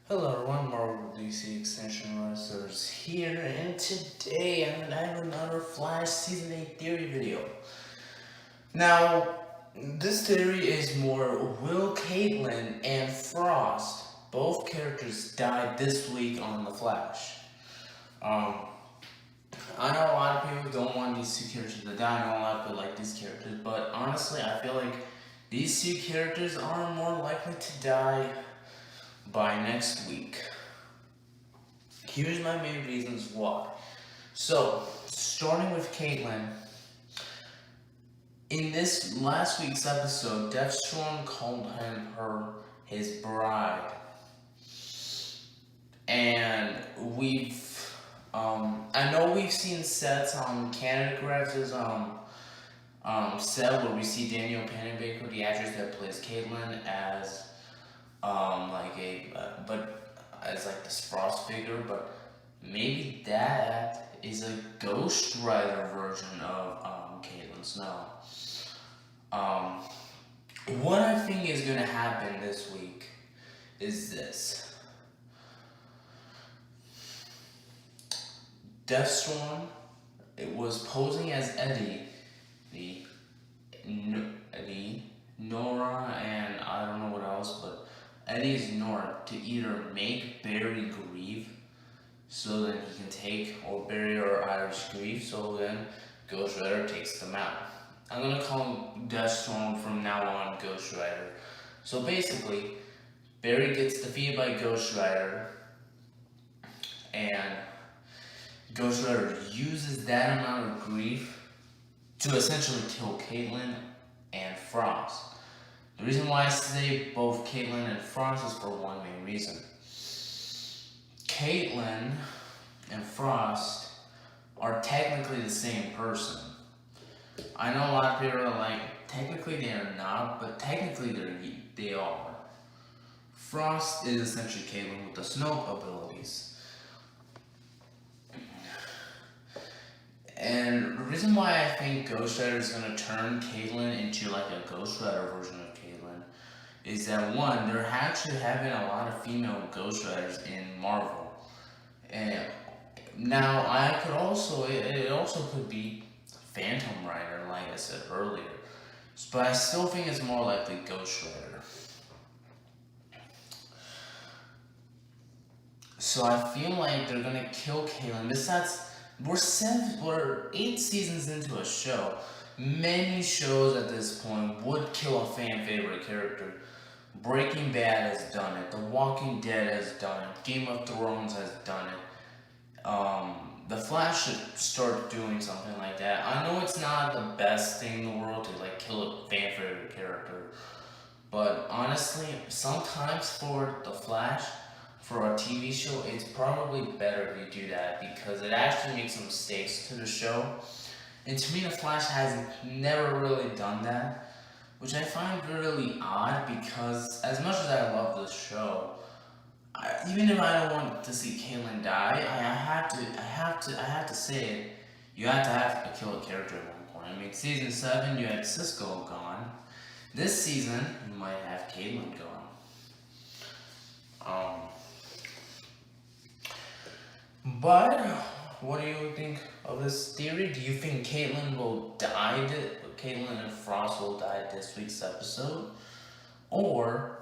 Hello everyone, Marvel DC Extension Wrestlers here, and today I have another Flash Season 8 theory video. Now, this theory is more, will Caitlyn and Frost, both characters, died this week on The Flash? Um, I know a lot of people don't want these two characters to die, I know a lot of people like these characters, but honestly I feel like these two characters are more likely to die by next week. Here's my main reasons why. So, starting with Caitlyn, in this last week's episode, Deathstorm called her his bride. And I know we've seen sets on Canada Graph's set where we see Danielle Panabaker, the actress that plays Caitlyn, as as like this Frost figure, but maybe that is a Ghost Rider version of Caitlyn Snow. What I think is gonna happen this week is this: Deathstorm, it was posing as Eddie, Nora, and I don't know what else, but Eddie is Nora, to either make Barry grieve so that he can take, or Barry or Iris grieve, so then Ghost Rider takes them out. I'm gonna call him Deathstorm from now on, Ghost Rider. So basically, Barry gets defeated by Ghost Rider, and Ghost Rider uses that amount of grief to essentially kill Caitlyn and Frost. The reason why I say both Caitlyn and Frost is for one main reason. Caitlyn and Frost are technically the same person. I know a lot of people are like, technically they are not, but technically they are. Frost is essentially Caitlyn with the snow abilities. And the reason why I think Ghost Rider is going to turn Caitlyn into like a Ghost Rider version of Caitlyn is that, one, there actually have been a lot of female Ghost Riders in Marvel. And now it also could be Phantom Rider, like I said earlier. But I still think it's more likely Ghost Rider. So I feel like they're gonna kill Caitlyn. Besides, we're 8 seasons into a show. Many shows at this point would kill a fan favorite character. Breaking Bad has done it. The Walking Dead has done it. Game of Thrones has done it. The Flash should start doing something like that. I know it's not the best thing in the world to like kill a fan favorite character, but honestly, sometimes for the Flash, for a TV show, it's probably better if you do that because it actually makes some stakes to the show. And to me, the Flash has never really done that, which I find really odd because as much as I love this show, even if I don't want to see Caitlyn die, I have to say it. You have to kill a character at one point. I mean, season 7, you had Cisco gone. This season, you might have Caitlyn gone. But what do you think of this theory? Do you think Caitlyn will die? Caitlyn and Frost will die this week's episode, or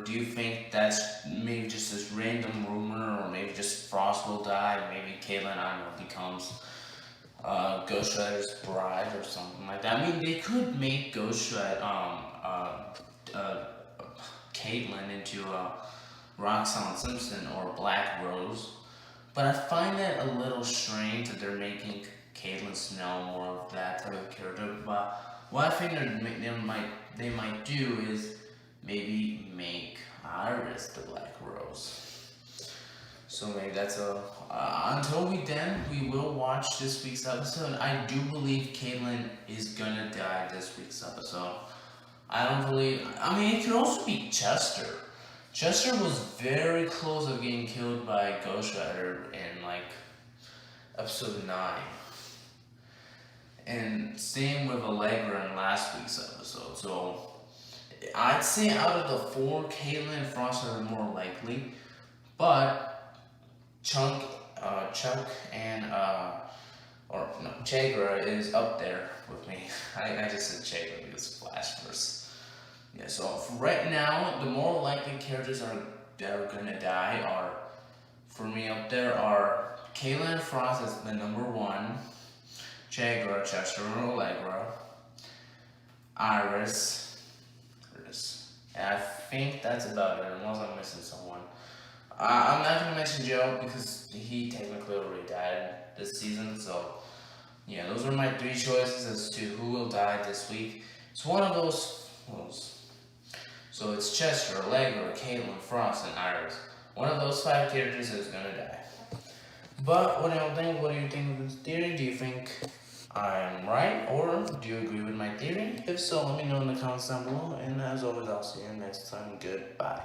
do you think that's maybe just this random rumor, or maybe just Frost will die, maybe Caitlyn, I don't know, becomes Ghost Rider's bride or something like that? I mean, they could make Caitlyn into Roxanne Simpson or Black Rose, but I find that a little strange that they're making Caitlyn Snow more of that type of character. But what I think they might do is maybe make Iris the Black Rose. So maybe that's until we will watch this week's episode. I do believe Caitlyn is gonna die this week's episode. I mean, it could also be Chester. Chester was very close of getting killed by Ghost Rider in like episode 9. And same with Allegra in last week's episode. So I'd say out of the 4, Caitlyn and Frost are more likely likely, but Chuck and or no, Chagra is up there with me. I just said Chagra because Flash first. Yeah, so for right now, the more likely characters that are gonna die are, for me up there, are Kayla and Frost as the number one, Chagra, Chester, and Allegra, Iris, and I think that's about it, unless I'm missing someone. I'm not gonna mention Joe because he technically already died this season, so yeah, those are my three choices as to who will die this week. It's one of those. So it's Chester, Allegra, Caitlin, Frost, and Iris. One of those five characters is gonna die. But what do you think? What do you think of this theory? Do you think I'm right, or do you agree with my theory? If so, let me know in the comments down below. And as always, I'll see you next time. Goodbye.